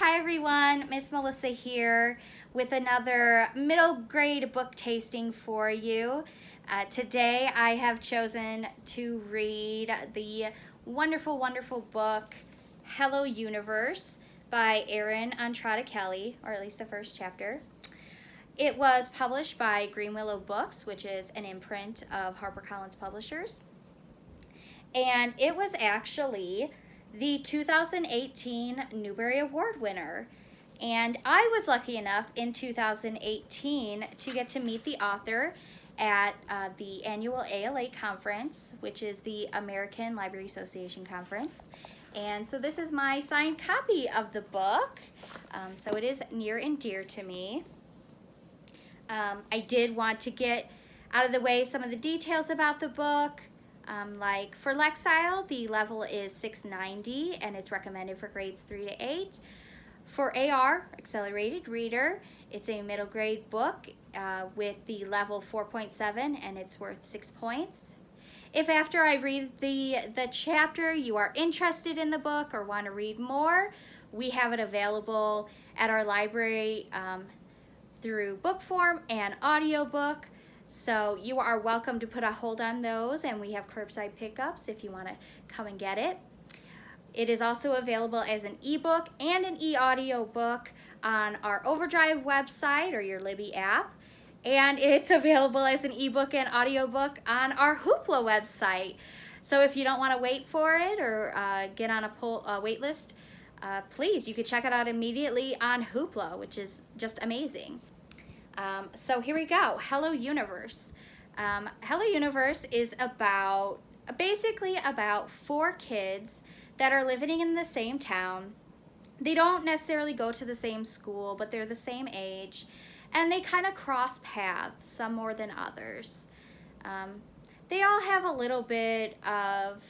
Hi everyone, Miss Melissa here with another middle grade book tasting for you. Today I have chosen to read the wonderful, wonderful book Hello Universe by Erin Entrada Kelly, or at least the first chapter. It was published by Green Willow Books, which is an imprint of HarperCollins Publishers. And it was actually the 2018 Newbery Award winner. And I was lucky enough in 2018 to get to meet the author at the annual ALA conference, which is the American Library Association conference. And so this is my signed copy of the book. So it is near and dear to me. I did want to get out of the way some of the details about the book. Like for Lexile, the level is 690 and it's recommended for grades 3 to 8. For AR, Accelerated Reader, it's a middle grade book with the level 4.7 and it's worth 6 points. If after I read the chapter you are interested in the book or want to read more, we have it available at our library through book form and audiobook. So you are welcome to put a hold on those, and we have curbside pickups if you want to come and get it. It is also available as an ebook and an e-audio book on our Overdrive website or your Libby app. And it's available as an ebook and audiobook on our Hoopla website. So if you don't want to wait for it or get on a wait list, please, you can check it out immediately on Hoopla, which is just amazing. So here we go. Hello Universe. Hello Universe is basically about 4 kids that are living in the same town. They don't necessarily go to the same school, but they're the same age, and they kind of cross paths, some more than others. They all have a little bit of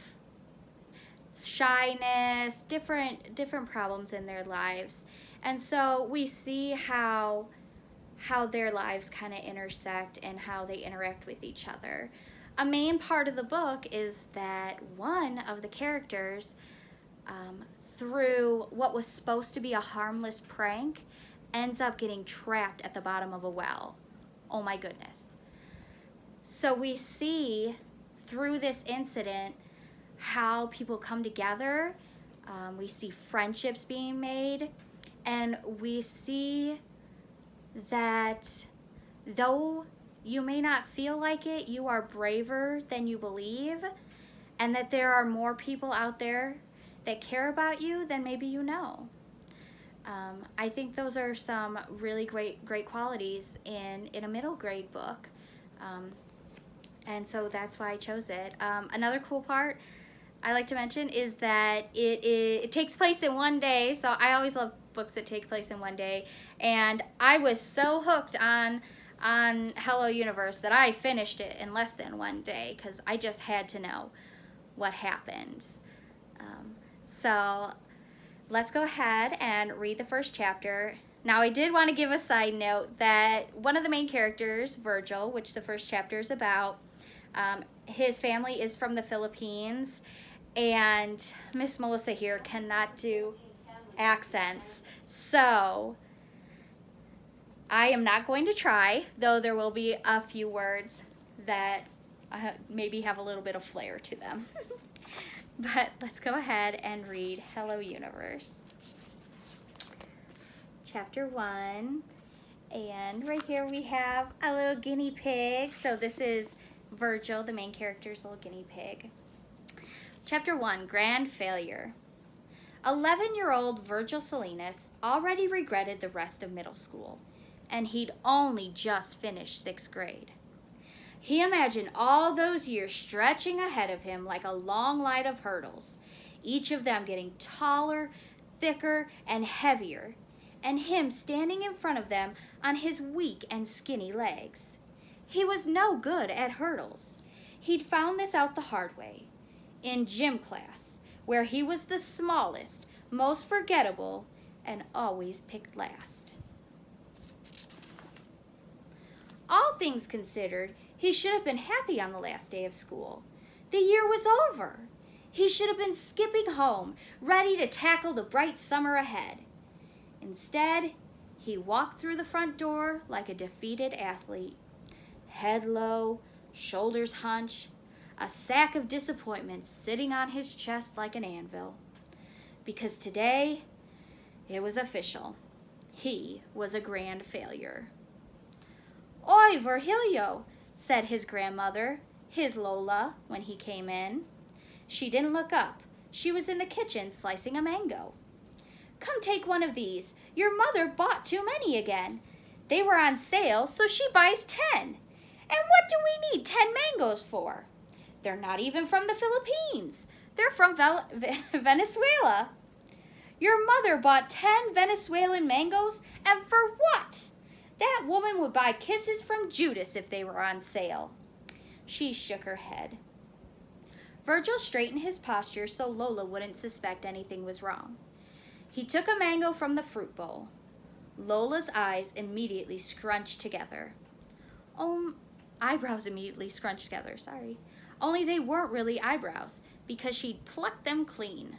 shyness, different problems in their lives, and so we see how their lives kind of intersect and how they interact with each other. A main part of the book is that one of the characters, through what was supposed to be a harmless prank, ends up getting trapped at the bottom of a well. Oh my goodness. So we see through this incident how people come together. We see friendships being made, and we see that though you may not feel like it, you are braver than you believe, and that there are more people out there that care about you than maybe you know. I think those are some really great qualities in a middle grade book, and so that's why I chose it. Another cool part I like to mention is that it takes place in one day, so I always love books that take place in one day, and I was so hooked on Hello Universe that I finished it in less than one day because I just had to know what happens. So let's go ahead and read the first chapter. Now I did want to give a side note that one of the main characters, Virgil, which the first chapter is about, his family is from the Philippines, and Miss Melissa here cannot do accents, so I am not going to try, though there will be a few words that maybe have a little bit of flair to them. But let's go ahead and read Hello Universe. Chapter 1, and right here we have a little guinea pig. So this is Virgil, the main character's little guinea pig. Chapter 1, Grand Failure. 11-year-old Virgil Salinas already regretted the rest of middle school, and he'd only just finished 6th grade. He imagined all those years stretching ahead of him like a long line of hurdles, each of them getting taller, thicker, and heavier, and him standing in front of them on his weak and skinny legs. He was no good at hurdles. He'd found this out the hard way. In gym class, where he was the smallest, most forgettable, and always picked last. All things considered, he should have been happy on the last day of school. The year was over. He should have been skipping home, ready to tackle the bright summer ahead. Instead, he walked through the front door like a defeated athlete. Head low, shoulders hunched, a sack of disappointments sitting on his chest like an anvil. Because today, it was official. He was a grand failure. "Oi, Virgilio," said his grandmother, his Lola, when he came in. She didn't look up. She was in the kitchen slicing a mango. "Come take one of these. Your mother bought too many again. They were on sale, so she buys 10. And what do we need 10 mangoes for? They're not even from the Philippines. They're from Venezuela. Your mother bought 10 Venezuelan mangoes, and for what? That woman would buy kisses from Judas if they were on sale." She shook her head. Virgil straightened his posture so Lola wouldn't suspect anything was wrong. He took a mango from the fruit bowl. Lola's eyes immediately scrunched together. Eyebrows immediately scrunched together, sorry. Only they weren't really eyebrows, because she'd plucked them clean.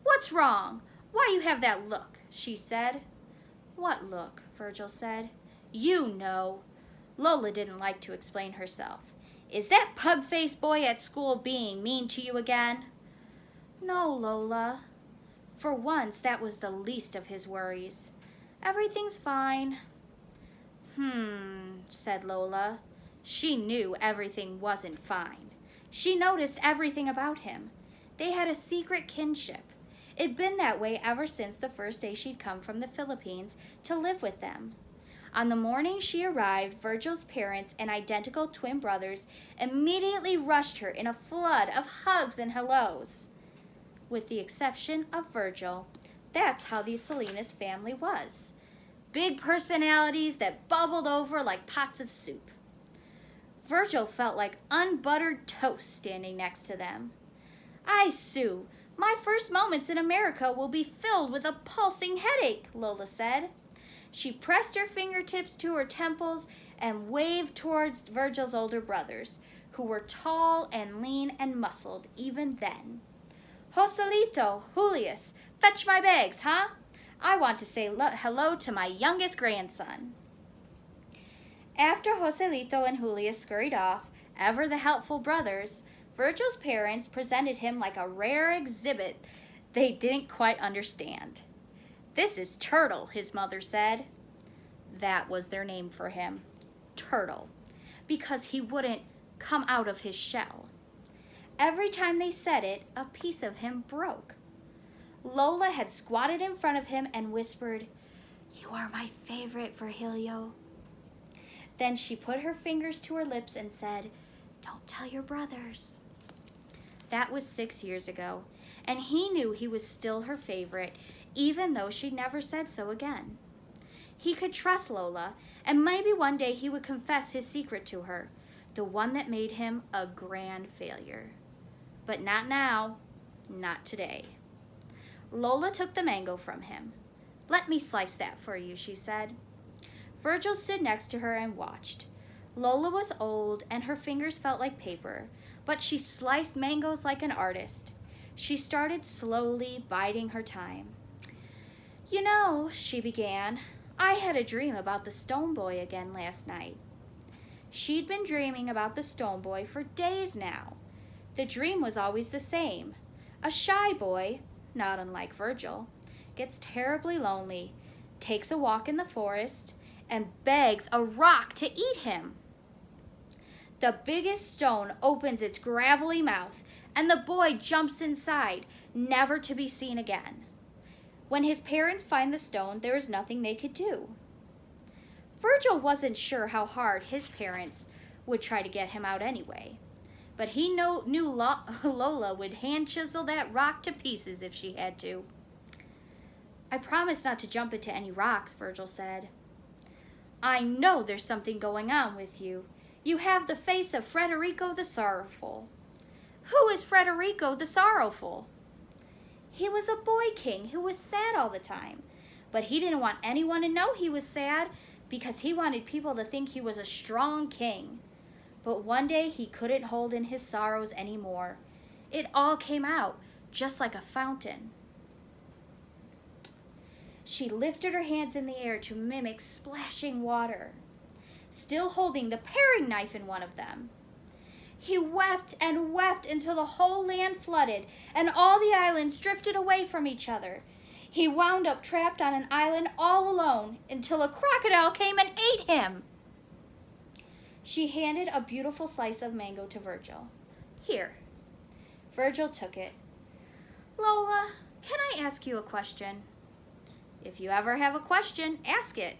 "What's wrong? Why you have that look?" she said. "What look?" Virgil said. "You know." Lola didn't like to explain herself. "Is that pug-faced boy at school being mean to you again?" "No, Lola." For once, that was the least of his worries. "Everything's fine." Said Lola. She knew everything wasn't fine. She noticed everything about him. They had a secret kinship. It'd been that way ever since the first day she'd come from the Philippines to live with them. On the morning she arrived, Virgil's parents and identical twin brothers immediately rushed her in a flood of hugs and hellos. With the exception of Virgil, that's how the Salinas family was. Big personalities that bubbled over like pots of soup. Virgil felt like unbuttered toast standing next to them. "Ay, Sue, my first moments in America will be filled with a pulsing headache," Lola said. She pressed her fingertips to her temples and waved towards Virgil's older brothers, who were tall and lean and muscled even then. "Joselito, Julius, fetch my bags, huh? I want to say hello to my youngest grandson." After Joselito and Julius scurried off, ever the helpful brothers, Virgil's parents presented him like a rare exhibit they didn't quite understand. "This is Turtle," his mother said. That was their name for him, Turtle, because he wouldn't come out of his shell. Every time they said it, a piece of him broke. Lola had squatted in front of him and whispered, "You are my favorite, Virgilio." Then she put her fingers to her lips and said, "Don't tell your brothers." That was 6 years ago, and he knew he was still her favorite, even though she never said so again. He could trust Lola, and maybe one day he would confess his secret to her, the one that made him a grand failure. But not now, not today. Lola took the mango from him. "Let me slice that for you," she said. Virgil stood next to her and watched. Lola was old, and her fingers felt like paper, but she sliced mangoes like an artist. She started slowly, biding her time. "You know," she began, "I had a dream about the stone boy again last night." She'd been dreaming about the stone boy for days now. The dream was always the same. A shy boy, not unlike Virgil, gets terribly lonely, takes a walk in the forest, and begs a rock to eat him. The biggest stone opens its gravelly mouth, and the boy jumps inside, never to be seen again. When his parents find the stone, there is nothing they could do. Virgil wasn't sure how hard his parents would try to get him out anyway, but he knew Lola would hand chisel that rock to pieces if she had to. "I promise not to jump into any rocks," Virgil said. "I know there's something going on with you. You have the face of Frederico the Sorrowful." "Who is Frederico the Sorrowful?" "He was a boy king who was sad all the time, but he didn't want anyone to know he was sad because he wanted people to think he was a strong king. But one day he couldn't hold in his sorrows anymore. It all came out, just like a fountain." She lifted her hands in the air to mimic splashing water, still holding the paring knife in one of them. He wept and wept until the whole land flooded and all the islands drifted away from each other. He wound up trapped on an island all alone until a crocodile came and ate him. She handed a beautiful slice of mango to Virgil. Here. Virgil took it. Lola, can I ask you a question? If you ever have a question, ask it.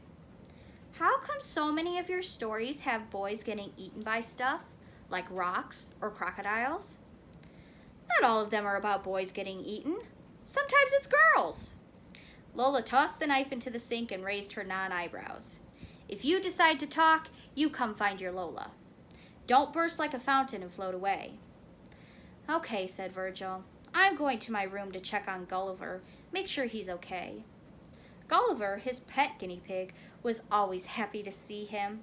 How come so many of your stories have boys getting eaten by stuff, like rocks or crocodiles? Not all of them are about boys getting eaten. Sometimes it's girls. Lola tossed the knife into the sink and raised her non-eyebrows. If you decide to talk, you come find your Lola. Don't burst like a fountain and float away. Okay, said Virgil. I'm going to my room to check on Gulliver, make sure he's okay. Gulliver, his pet guinea pig, was always happy to see him.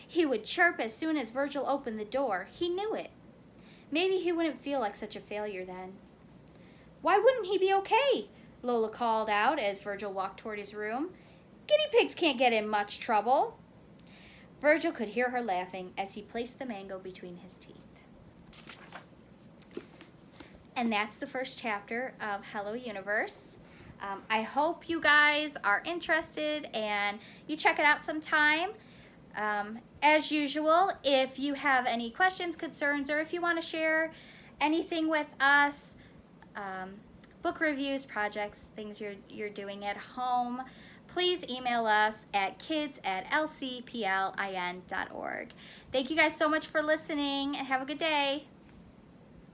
He would chirp as soon as Virgil opened the door. He knew it. Maybe he wouldn't feel like such a failure then. Why wouldn't he be okay? Lola called out as Virgil walked toward his room. Guinea pigs can't get in much trouble. Virgil could hear her laughing as he placed the mango between his teeth. And that's the first chapter of Hello Universe. I hope you guys are interested and you check it out sometime. As usual, if you have any questions, concerns, or if you want to share anything with us, book reviews, projects, things you're doing at home, please email us at kids@lcplin.org. Thank you guys so much for listening and have a good day.